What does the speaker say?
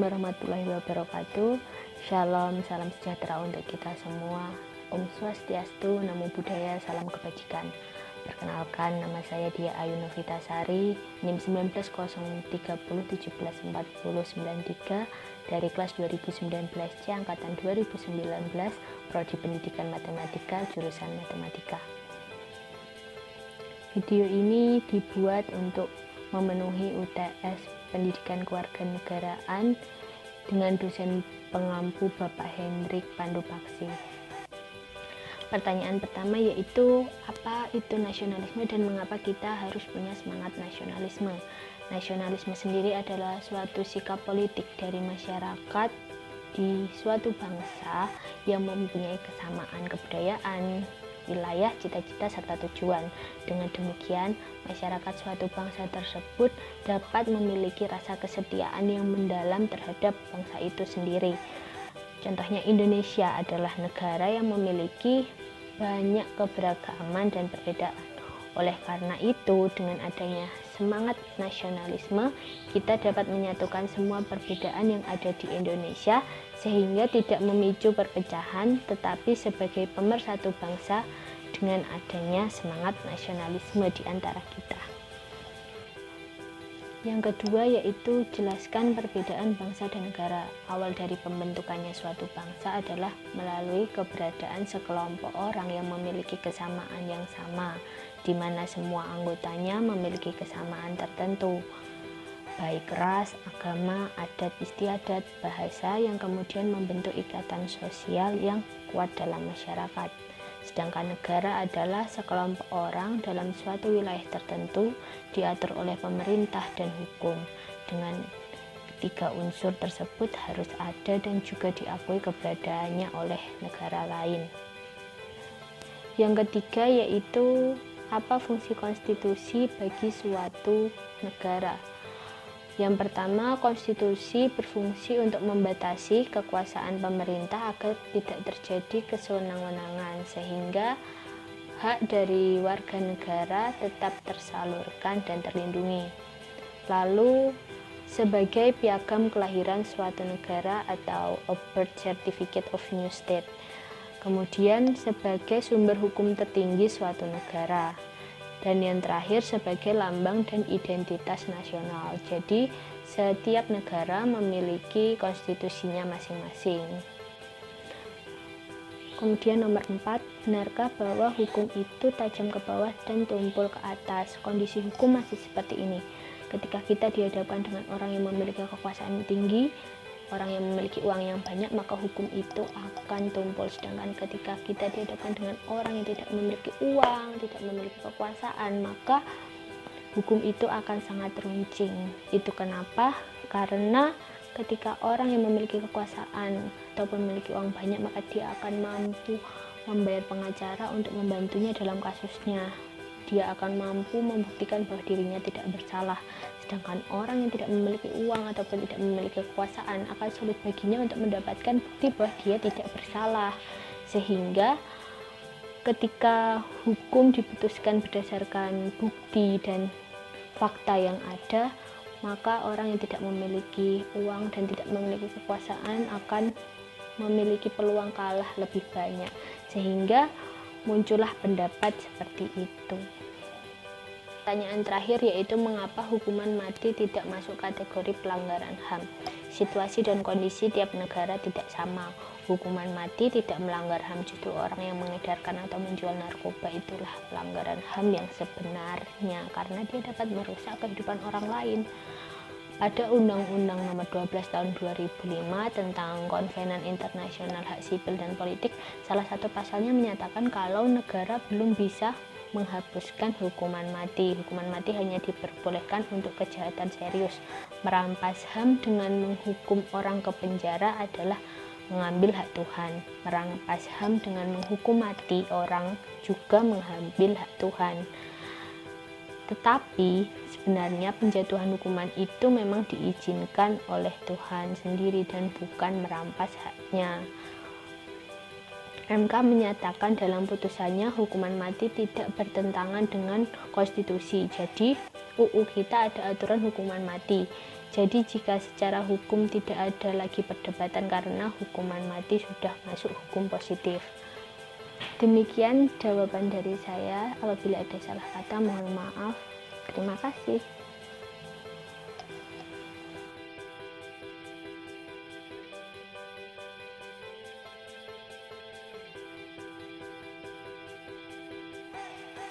warahmatullahi wabarakatuh. Shalom, salam sejahtera untuk kita semua. Om Swastiastu, Namo Buddhaya, salam kebajikan. Perkenalkan, nama saya Dia Ayu Novitasari, NIM 19.030.17.40.93 dari kelas 2019C angkatan 2019, Prodi Pendidikan Matematika, jurusan Matematika. Video ini dibuat untuk memenuhi UTS Pendidikan Kewarganegaraan dengan dosen pengampu Bapak Hendrik Pandupaksi. Pertanyaan pertama yaitu, apa itu nasionalisme dan mengapa kita harus punya semangat nasionalisme? Nasionalisme sendiri adalah suatu sikap politik dari masyarakat di suatu bangsa yang mempunyai kesamaan kebudayaan, wilayah, cita-cita, serta tujuan. Dengan demikian, masyarakat suatu bangsa tersebut dapat memiliki rasa kesetiaan yang mendalam terhadap bangsa itu sendiri. Contohnya, Indonesia adalah negara yang memiliki banyak keberagaman dan perbedaan. Oleh karena itu, dengan adanya semangat nasionalisme, kita dapat menyatukan semua perbedaan yang ada di Indonesia sehingga tidak memicu perpecahan, tetapi sebagai pemersatu bangsa dengan adanya semangat nasionalisme di antara kita. Yang kedua yaitu jelaskan perbedaan bangsa dan negara. Awal dari pembentukannya suatu bangsa adalah melalui keberadaan sekelompok orang yang memiliki kesamaan yang sama, di mana semua anggotanya memiliki kesamaan tertentu, baik ras, agama, adat istiadat, bahasa, yang kemudian membentuk ikatan sosial yang kuat dalam masyarakat. Sedangkan negara adalah sekelompok orang dalam suatu wilayah tertentu diatur oleh pemerintah dan hukum. Dengan ketiga unsur tersebut harus ada dan juga diakui keberadaannya oleh negara lain. Yang ketiga yaitu, apa fungsi konstitusi bagi suatu negara? Yang pertama, konstitusi berfungsi untuk membatasi kekuasaan pemerintah agar tidak terjadi kesewenang-wenangan, sehingga hak dari warga negara tetap tersalurkan dan terlindungi. Lalu, sebagai piagam kelahiran suatu negara atau a birth certificate of new state. Kemudian, sebagai sumber hukum tertinggi suatu negara. Dan yang terakhir sebagai lambang dan identitas nasional. Jadi setiap negara memiliki konstitusinya masing-masing. Kemudian nomor 4, benarkah bahwa hukum itu tajam ke bawah dan tumpul ke atas? Kondisi hukum masih seperti ini. Ketika kita dihadapkan dengan orang yang memiliki kekuasaan tinggi, orang yang memiliki uang yang banyak, maka hukum itu akan tumpul. Sedangkan ketika kita dihadapkan dengan orang yang tidak memiliki uang, tidak memiliki kekuasaan, maka hukum itu akan sangat runcing. Itu kenapa? Karena ketika orang yang memiliki kekuasaan ataupun memiliki uang banyak, maka dia akan mampu membayar pengacara untuk membantunya dalam kasusnya. Dia akan mampu membuktikan bahwa dirinya tidak bersalah. Sedangkan orang yang tidak memiliki uang ataupun tidak memiliki kekuasaan akan sulit baginya untuk mendapatkan bukti bahwa dia tidak bersalah. Sehingga ketika hukum diputuskan berdasarkan bukti dan fakta yang ada, maka orang yang tidak memiliki uang dan tidak memiliki kekuasaan akan memiliki peluang kalah lebih banyak. Sehingga muncullah pendapat seperti itu. Pertanyaan terakhir yaitu, mengapa hukuman mati tidak masuk kategori pelanggaran HAM? Situasi dan kondisi tiap negara tidak sama. Hukuman mati tidak melanggar HAM, justru orang yang mengedarkan atau menjual narkoba itulah pelanggaran HAM yang sebenarnya, karena dia dapat merusak kehidupan orang lain. Pada Undang-Undang Nomor 12 Tahun 2005 tentang Konvenan Internasional Hak Sipil dan Politik, salah satu pasalnya menyatakan kalau negara belum bisa menghapuskan hukuman mati. Hukuman mati hanya diperbolehkan untuk kejahatan serius. Merampas HAM dengan menghukum orang ke penjara adalah mengambil hak Tuhan. Merampas HAM dengan menghukum mati orang juga mengambil hak Tuhan. Tetapi sebenarnya penjatuhan hukuman itu memang diizinkan oleh Tuhan sendiri dan bukan merampas haknya. MK menyatakan dalam putusannya hukuman mati tidak bertentangan dengan konstitusi. Jadi UU kita ada aturan hukuman mati. Jadi jika secara hukum tidak ada lagi perdebatan karena hukuman mati sudah masuk hukum positif. Demikian jawaban dari saya. Apabila ada salah kata mohon maaf. Terima kasih.